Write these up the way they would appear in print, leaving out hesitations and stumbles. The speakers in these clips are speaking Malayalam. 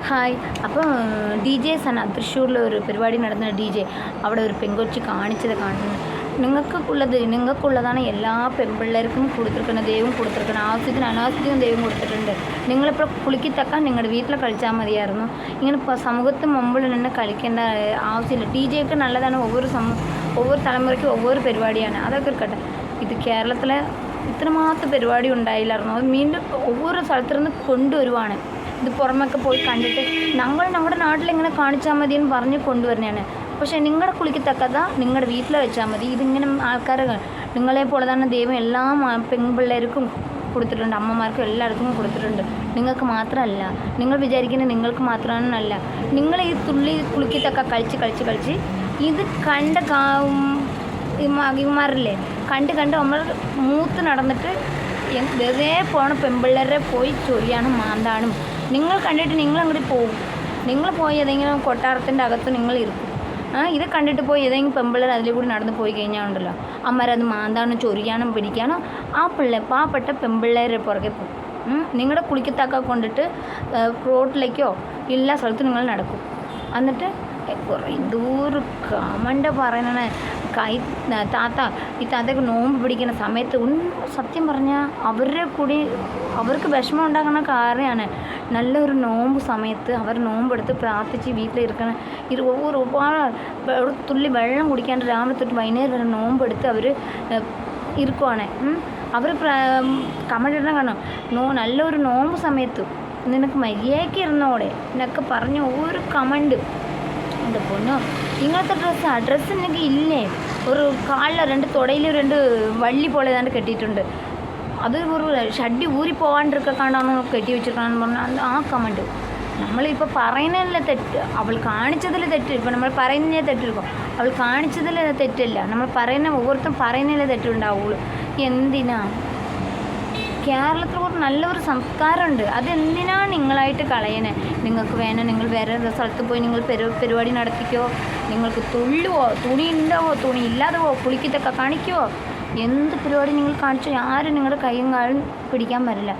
ഹായ്. അപ്പോൾ DJ സന തൃശ്ശൂരിൽ ഒരു പരിപാടി നടന്ന DJ അവിടെ ഒരു പെങ്കൊച്ച് കാണിച്ചത് കാണുന്നത്. നിങ്ങൾക്കുള്ളതാണ് എല്ലാ പെൺപിള്ളേർക്കും കൊടുത്തിരിക്കുന്നത്. ദൈവം കൊടുത്തിരിക്കണം. ആവശ്യത്തിന് അനാവശ്യത്തിനും ദൈവം കൊടുത്തിട്ടുണ്ട്. നിങ്ങളിപ്പോൾ കുളിക്കത്തക്കാൻ നിങ്ങളുടെ വീട്ടിൽ കളിച്ചാൽ മതിയായിരുന്നു. ഇങ്ങനെ സമൂഹത്തിന് മുമ്പിൽ നിന്ന് കളിക്കേണ്ട ആവശ്യമില്ല. DJക്ക് നല്ലതാണ്. ഒവ്വൊരു തലമുറയ്ക്കും ഒവ്വൊരു പരിപാടിയാണ്. അതൊക്കെ ഇരിക്കട്ടെ. ഇത് കേരളത്തിലെ ഇത്രമാത്രം പരിപാടി ഉണ്ടായില്ലായിരുന്നു. അത് വീണ്ടും ഒവ്വൊരു സ്ഥലത്തു നിന്ന് കൊണ്ടുവരുവാണ്. ഇത് പുറമൊക്കെ പോയി കണ്ടിട്ട് നമ്മുടെ നാട്ടിലിങ്ങനെ കാണിച്ചാൽ മതി എന്ന് പറഞ്ഞ് കൊണ്ടുവരുന്നതാണ്. പക്ഷേ നിങ്ങളുടെ കുളിക്കത്തക്കത നിങ്ങളുടെ വീട്ടിൽ വെച്ചാൽ മതി. ഇതിങ്ങനെ ആൾക്കാർ നിങ്ങളെപ്പോലെ തന്നെ ദൈവം എല്ലാ പെൺപിള്ളേർക്കും കൊടുത്തിട്ടുണ്ട്. അമ്മമാർക്കും എല്ലാവർക്കും കൊടുത്തിട്ടുണ്ട്. നിങ്ങൾക്ക് മാത്രമല്ല. നിങ്ങൾ വിചാരിക്കുന്നത് നിങ്ങൾക്ക് മാത്രമല്ല. നിങ്ങൾ ഈ തുള്ളി കുളിക്കത്തൊക്കെ കളിച്ച് ഇത് കണ്ട ഇവന്മാരില്ലേ കണ്ട് നമ്മൾ മൂത്ത് നടന്നിട്ട് വെറുതെ പോണ പെൺപിള്ളേരെ പോയി ചൊറിയാനും മാന്താനും നിങ്ങൾ കണ്ടിട്ട് നിങ്ങൾ അങ്ങോട്ട് പോകും. നിങ്ങൾ പോയി ഏതെങ്കിലും കൊട്ടാരത്തിൻ്റെ അകത്ത് നിങ്ങൾ ഇരിക്കും. ഇത് കണ്ടിട്ട് പോയി ഏതെങ്കിലും പെൺപിള്ളേർ അതിൽ കൂടി നടന്ന് പോയി കഴിഞ്ഞാൽ ഉണ്ടല്ലോ അമ്മരത് മാന്താനും ചൊറിയാനും പിടിക്കാനും പാവപ്പെട്ട പെൺപിള്ളേരെ പുറകെ പോകും. നിങ്ങളുടെ കുളിക്കത്തൊക്കെ കൊണ്ടിട്ട് റോട്ടിലേക്കോ എല്ലാ സ്ഥലത്തും നിങ്ങൾ നടക്കും. എന്നിട്ട് കുറേ ദൂരം കമണ്ട പറയണ ഈ താത്തയ്ക്ക് നോമ്പ് പിടിക്കുന്ന സമയത്ത് സത്യം പറഞ്ഞാൽ അവർക്ക് വിഷമം ഉണ്ടാക്കുന്ന കാര്യമാണ്. നല്ലൊരു നോമ്പ് സമയത്ത് അവർ നോമ്പെടുത്ത് പ്രാർത്ഥിച്ച് വീട്ടിലിരിക്കണം. ഒരുപാട് തുള്ളി വെള്ളം കുടിക്കാണ്ട് രാവിലെ തൊട്ട് വൈകുന്നേരം വരെ നോമ്പെടുത്ത് അവർ ഇരിക്കുവാണ്. അവർ കമണ്ടിടണം കാണാം. നല്ലൊരു നോമ്പ് സമയത്ത് നിനക്ക് മര്യാദയ്ക്ക് ഇരുന്നോടെ എന്നൊക്കെ പറഞ്ഞ് ഒരു കമണ്ട്. എൻ്റെ പൊന്നോ, ഇങ്ങനത്തെ ഡ്രസ്സ് എനിക്ക് ഇല്ലേ? ഒരു കാലിൽ 2 തുടയിൽ 2 വള്ളി പോലെ ഏതാണ്ട് കെട്ടിയിട്ടുണ്ട്. അത് ഒരു ഷഡ്ഡി ഊരിപ്പോകാണ്ടിരിക്കുക കാണാമെന്ന് കെട്ടി വെച്ചിരിക്കണമെന്ന് പറഞ്ഞാൽ ആ കമൻറ്റ്. നമ്മളിപ്പോൾ പറയുന്നതിലെ തെറ്റ്, അവൾ കാണിച്ചതിൽ തെറ്റ്. ഇപ്പോൾ നമ്മൾ പറയുന്നതിനെ തെറ്റിരിക്കും. അവൾ കാണിച്ചതിൽ തെറ്റല്ല. നമ്മൾ ഓരോരുത്തരും പറയുന്നതിലെ തെറ്റുണ്ടാവുള്ളൂ. എന്തിനാ? കേരളത്തിൽ ഒരു നല്ലൊരു സംസ്കാരമുണ്ട്. അതെന്തിനാണ് നിങ്ങളായിട്ട് കളയണേ? നിങ്ങൾക്ക് വേണം നിങ്ങൾ വേറെ സ്ഥലത്ത് പോയി നിങ്ങൾ പരിപാടി നടത്തിക്കോ. നിങ്ങൾക്ക് തുണി ഉണ്ടാവോ, തുണി ഇല്ലാതെവോ, കുളിക്കത്തൊക്കെ കാണിക്കുമോ, എന്ത് പരിപാടി നിങ്ങൾ കാണിച്ചോ ആരും നിങ്ങളുടെ കൈയും കാലും പിടിക്കാൻ പറ്റില്ല.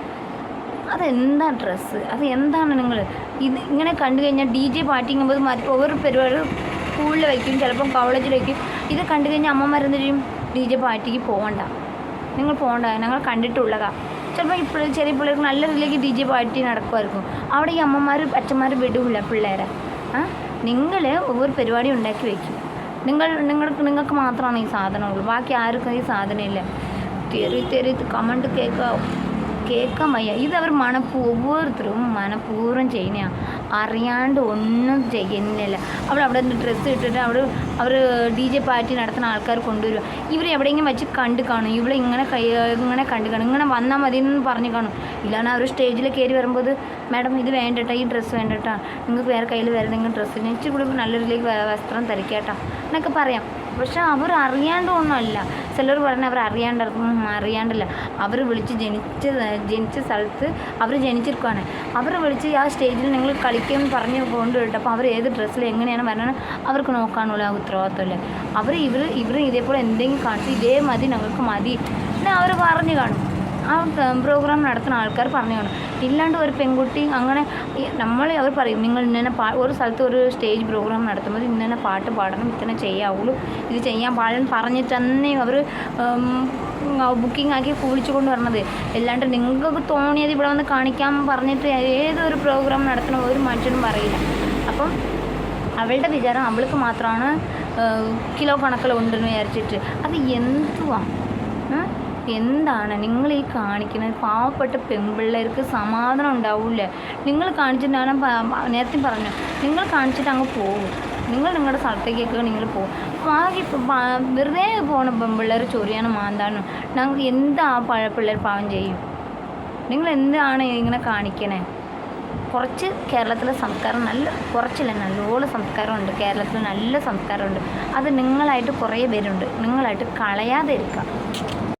അതെന്താ ഡ്രസ്സ്? അത് എന്താണ് നിങ്ങൾ ഇത് ഇങ്ങനെ കണ്ടു കഴിഞ്ഞാൽ DJ പാട്ടിങ്ങുമ്പോൾ ഒരു പരിപാടി സ്കൂളിൽ വയ്ക്കും, ചിലപ്പം കോളേജിൽ വയ്ക്കും. ഇത് കണ്ടു കഴിഞ്ഞാൽ അമ്മമാരെന്ത് ചെയ്യും? DJ പാട്ടിക്ക് പോകണ്ട, നിങ്ങൾ പോകണ്ട, ഞങ്ങൾ കണ്ടിട്ടുള്ളതാണ്. ചിലപ്പോൾ ഇപ്പോഴും ചെറിയ പിള്ളേർക്ക് നല്ല രീതിയിലേക്ക് DJ പാട്ടി നടക്കുമായിരിക്കും. അവിടെ ഈ അച്ഛന്മാർ വിടില്ല പിള്ളേരെ. നിങ്ങൾ ഒவ்வொரு പരിപാടി ഉണ്ടാക്കി വയ്ക്കും. നിങ്ങൾക്ക് മാത്രമാണ് ഈ സാധനമുള്ളൂ. ബാക്കി ആർക്കും ഈ സാധനമില്ല. തെറി കമണ്ട് കേൾക്കാൻ വയ്യ. ഇതവർ ഓരോരുത്തരും മനഃപൂർവ്വം ചെയ്യുന്നതാണ്. അറിയാണ്ട് ഒന്നും ചെയ്യുന്നില്ല. അവിടെ നിന്ന് ഡ്രസ്സ് ഇട്ടിട്ട് അവർ DJ പാർട്ടി നടത്തുന്ന ആൾക്കാർ കൊണ്ടുവരിക. ഇവർ എവിടെയെങ്കിലും വെച്ച് കണ്ട് കാണും. ഇങ്ങനെ കണ്ട് കാണും. ഇങ്ങനെ വന്നാൽ മതി എന്ന് പറഞ്ഞ് കാണും. ഇല്ലാണ്ട് അവർ സ്റ്റേജിൽ കയറി വരുമ്പോൾ മാഡം ഇത് വേണ്ടട്ടാ, ഈ ഡ്രസ്സ് വേണ്ടട്ടാ, നിങ്ങൾക്ക് വേറെ കയ്യിൽ വേറെ എന്തെങ്കിലും ഡ്രസ്സ് ഇച്ചിരി കൂടി നല്ല രീതിയിലേക്ക് വസ്ത്രം ധരിക്കാട്ടാ എന്നൊക്കെ പറയാം. പക്ഷെ അവർ അറിയാണ്ടൊന്നുമല്ല. ചിലർ പറഞ്ഞാൽ അവർ അറിയാണ്ടല്ല. അവർ വിളിച്ച് ജനിച്ച സ്ഥലത്ത് അവർ ജനിച്ചിരിക്കുകയാണ്. അവർ വിളിച്ച് ആ സ്റ്റേജിൽ നിങ്ങൾ കളിക്കുമെന്ന് പറഞ്ഞ് കൊണ്ടുവിട്ടു. അപ്പോൾ അവർ ഏത് ഡ്രസ്സിൽ എങ്ങനെയാണ് വരണം അവർക്ക് നോക്കാനുള്ള ആ ഉത്തരവാദിത്തമല്ലേ. ഇവർ ഇതേപോലെ എന്തെങ്കിലും കാണിച്ച് ഇതേ മതി ഞങ്ങൾക്ക് മതി എന്നാൽ അവർ പറഞ്ഞു കാണും. ആ പ്രോഗ്രാം നടത്തുന്ന ആൾക്കാർ പറഞ്ഞു കാണും. ഇല്ലാണ്ട് ഒരു പെൺകുട്ടി അങ്ങനെ അവർ പറയും നിങ്ങൾ ഇങ്ങനെ ഒരു സ്ഥലത്ത് ഒരു സ്റ്റേജ് പ്രോഗ്രാം നടത്തുമ്പോൾ ഇങ്ങനെ പാട്ട് പാടണം, ഇങ്ങനെ ചെയ്യാവുള്ളൂ, ഇത് ചെയ്യാൻ പാടില്ലെന്ന് പറഞ്ഞിട്ട് തന്നെ അവർ ബുക്കിംഗ് ആക്കി വിളിച്ചു കൊണ്ട് വരണത്. അല്ലാണ്ട് നിങ്ങൾക്ക് തോന്നിയത് ഇവിടെ വന്ന് കാണിക്കാൻ പറഞ്ഞിട്ട് ഏതൊരു പ്രോഗ്രാം നടത്തണം ഒരു മനുഷ്യനും പറയില്ല. അപ്പം അവളുടെ വിചാരം അവൾക്ക് മാത്രമാണ് കിലോ കണക്കിലുണ്ടെന്ന് വിചാരിച്ചിട്ട്. അത് എന്താണ് നിങ്ങൾ ഈ കാണിക്കുന്നത്? പാവപ്പെട്ട പെൺപിള്ളേർക്ക് സമാധാനം ഉണ്ടാവില്ല. നിങ്ങൾ കാണിച്ചിട്ടാണ് നേരത്തെ പറഞ്ഞു, നിങ്ങൾ കാണിച്ചിട്ട് അങ്ങ് പോകും. നിങ്ങളുടെ സ്ഥലത്തേക്കൊക്കെ നിങ്ങൾ പോകും. ബാക്കി വെറുതെ പോകണം പെൺപിള്ളേർ ചൊറിയാനും മാന്താനും. ഞങ്ങൾ എന്താ പിള്ളേർ പാവം ചെയ്യും? നിങ്ങൾ എന്താണ് ഇങ്ങനെ കാണിക്കണേ? കുറച്ച് കേരളത്തിലെ സംസ്കാരം നല്ലോണം സംസ്കാരമുണ്ട്. കേരളത്തിൽ നല്ല സംസ്കാരമുണ്ട്. അത് നിങ്ങളായിട്ട് കുറേ പേരുണ്ട്. നിങ്ങളായിട്ട് കളയാതെ ഇരിക്കുക.